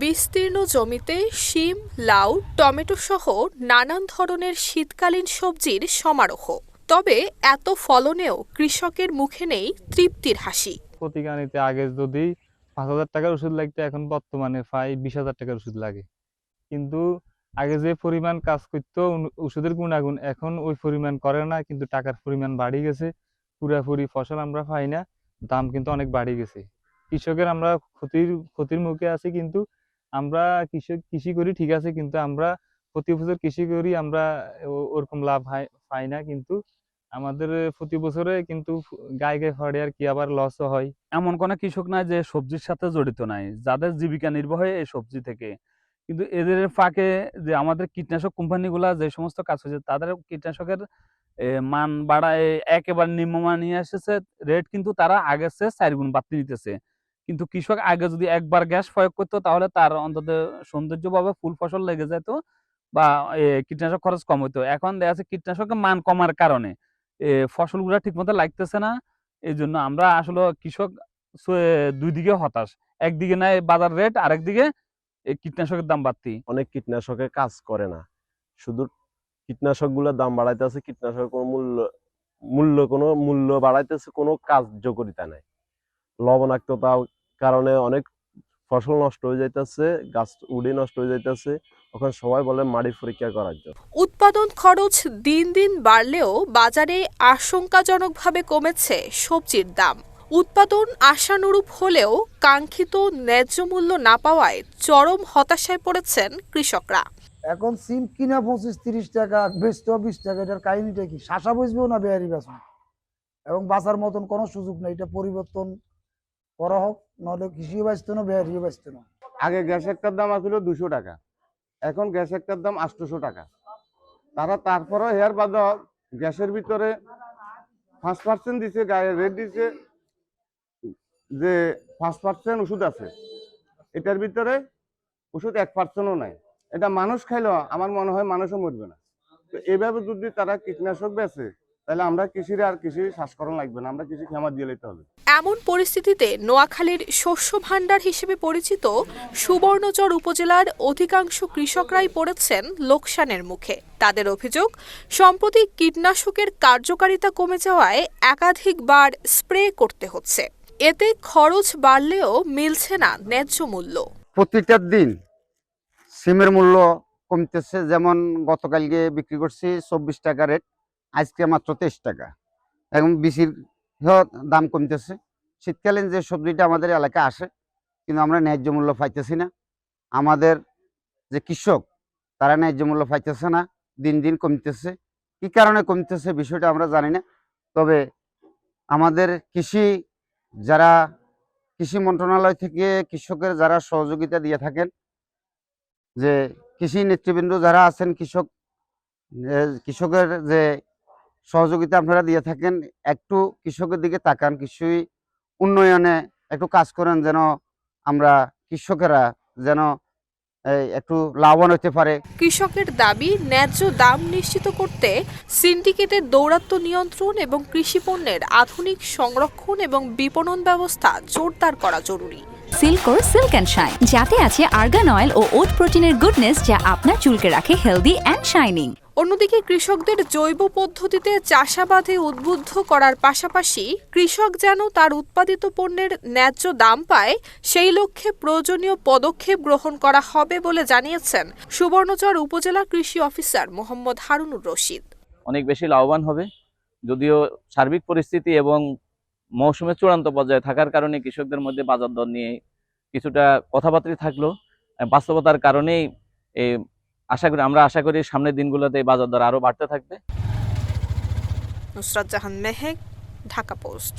বিস্তীর্ণ জমিতে শিম, লাউ, টমেটো সহ নানান ধরনের শীতকালীন সবজির সমারোহ। তবে এত ফলনেও কৃষকের মুখে নেই তৃপ্তির হাসি। প্রতিগানিতে আগে যদি 5,000 টাকার ওষুধ লাগতো, এখন বর্তমানে প্রায় 20,000 টাকার ওষুধ লাগে। কিন্তু আগে যে পরিমাণ কাজ করতো ওষুধের গুণাগুণ এখন ওই পরিমাণ করে না, কিন্তু টাকার পরিমাণ বাড়ি গেছে। পুরাপুরি ফসল আমরা পাই না, দাম কিন্তু অনেক বাড়ি গেছে। কৃষকের আমরা ক্ষতির মুখে আছি। কিন্তু আমরা কৃষি করি ঠিক আছে, কিন্তু আমরা প্রতি বছর কৃষি করি, আমরা ওরকম লাভ পাই না। কিন্তু আমাদের প্রতি বছরে কিন্তু গায়ে ফড়ে আর কি, আবার লসও হয়। এমন কোনো কৃষক নাই যে সবজির সাথে জড়িত নাই, যাদের জীবিকা নির্বাহে এই সবজি থেকে। কিন্তু এদের ফাঁকে যে আমাদের কীটনাশক কোম্পানিগুলা যে সমস্ত কাজ হয়েছে, তাদের কীটনাশকের মান বাড়ায় একেবারে নিম্নমান নিয়ে এসেছে। রেট কিন্তু তারা আগের চেয়ে 4 গুণ বাড়তি দিতেছে। কিন্তু কৃষক আগে যদি একবার গ্যাস প্রয়োগ করতো, তাহলে তার অন্তত সৌন্দর্যভাবে ফুল ফসল লেগে যেত বা কীটনাশক খরচ কম হইতো। এখন দেখা যাচ্ছে কীটনাশকের মান কমার কারণে ফসলগুলা ঠিকমতো লাগতেছে না। এই জন্য আমরা আসলে কৃষক দুই দিকে হতাশ। একদিকে নাই বাজার রেট, আরেকদিকে এই কীটনাশকের দাম বাড়তি। অনেক কীটনাশকের কাজ করে না, শুধু কীটনাশকগুলোর দাম বাড়াইতেছে। কীটনাশকের কোনো মূল্য বাড়াইতেছে, কোনো কার্যকারিতা নাই। লবণাক্ততার কারণে অনেক ফসল নষ্ট হয়ে যাইতেছে, গাছ উড়ে নষ্ট হয়ে যাইতেছে। তখন সবাই বলে মাটি পরীক্ষা করার জন্য। উৎপাদন খরচ দিন দিন বাড়লেও বাজারে আশঙ্কাজনকভাবে কমেছে সবজির দাম। উৎপাদন আশানুরূপ হলেও কাঙ্ক্ষিত ন্যায্য মূল্য না পাওয়ায় চরম হতাশায় পড়েছেন কৃষকরা। এখন সিম কিনা 25-30 টাকা, বেচতে 20 টাকা। এটার কাহিনীটা কি? শাসা বুঝবেও না, বেহারি বাঁচবে এবং বাঁচার মতন কোনো সুযোগ নেই। এটা পরিবর্তন করা হোক, নাহলে কৃষিও বাঁচতো না, বেহারিও বাঁচতো না। আগে গ্যাস একটার দাম আসছিল 200 টাকা, এখন গ্যাস একটার দাম 800 টাকা। তারপরে হেয়ার বাদ গ্যাসের ভিতরে 5% দিছে, গায়ে রেট দিছে যে 5% ওষুধ আছে, এটার ভিতরে ওষুধ 1%ও নাই। এটা মানুষ খাইলেও আমার মনে হয় মানুষও মরবে না। তো এভাবে যদি তারা কীটনাশক বেচে, তাহলে আমরা কৃষির আর কৃষি শ্বাসকরণ লাগবে না, আমরা কৃষি ক্ষমা দিয়ে নিতে হবে। এমন পরিস্থিতিতে নোয়াখালীর শস্য ভাণ্ডার হিসেবে পরিচিত সুবর্ণচর উপজেলার অধিকাংশ কৃষকরাই পড়েছেন লোকসানের মুখে। তাদের অভিযোগ, সম্প্রতি কীটনাশকের কার্যকারিতা কমে যাওয়ায় একাধিকবার স্প্রে করতে হচ্ছে। এতে খরচ বাড়লেও মিলছে না ন্যায্য মূল্য। প্রতিটা দিন সিমের মূল্য কমতেছে। যেমন গতকালকে বিক্রি করছি 24 টাকা রেট, আজকে মাত্র 23 টাকা। এবং বিচির দাম কমতেছে। শীতকালীন যে সবজিটা আমাদের এলাকায় আসে, কিন্তু আমরা ন্যায্য মূল্য পাইতেছি না। আমাদের যে কৃষক, তারা ন্যায্য মূল্য পাইতেছে না, দিন দিন কমতেছে। কি কারণে কমতেছে বিষয়টা আমরা জানি না। তবে আমাদের যারা কৃষি মন্ত্রণালয় থেকে কৃষকের যারা সহযোগিতা দিয়ে থাকেন, যে কৃষি নেতৃবৃন্দ যারা আছেন, কৃষকের যে সহযোগিতা আপনারা দিয়ে থাকেন, একটু কৃষকের দিকে তাকান, কৃষি উন্নয়নে একটু কাজ করেন, যেন আমরা কৃষকেরা যেন একটু লাভবান হতে পারে। কৃষকের দাবি, ন্যায্য দাম নিশ্চিত করতে সিন্ডিকেটের দৌরাত্ম্য নিয়ন্ত্রণ এবং কৃষি পণ্যের আধুনিক সংরক্ষণ এবং বিপণন ব্যবস্থা জোরদার করা জরুরি। সিল্কোর সিল্ক অ্যান্ড শাইন, যাতে আছে আর্গান অয়েল ও ওট প্রোটিনের গুডনেস, যা আপনার চুলকে রাখে হেলদি অ্যান্ড শাইনিং। অন্যদিকে কৃষকদের জৈব পদ্ধতিতে চাষাবাদে উদ্বুদ্ধ করার পাশাপাশি কৃষক যেন তার উৎপাদিত পণ্যের ন্যায্য দাম পায়, সেই লক্ষ্যে প্রয়োজনীয় পদক্ষেপ গ্রহণ করা হবে বলে জানিয়েছেন সুবর্ণচর উপজেলা কৃষি অফিসার মোহাম্মদ হারুনুর রশিদ। অনেক বেশি লাভবান হবে, যদিও সার্বিক পরিস্থিতি এবং মৌসুমের চূড়ান্ত পর্যায়ে থাকার কারণে কৃষকদের মধ্যে বাজার দর নিয়ে কিছুটা কথাবার্তা থাকলো। বাস্তবতার কারণেই আমরা আশা করি সামনের দিনগুলোতে এই বাজার দর আরো বাড়তে থাকবে। নুসরাত জাহান মেহেক, ঢাকা পোস্ট।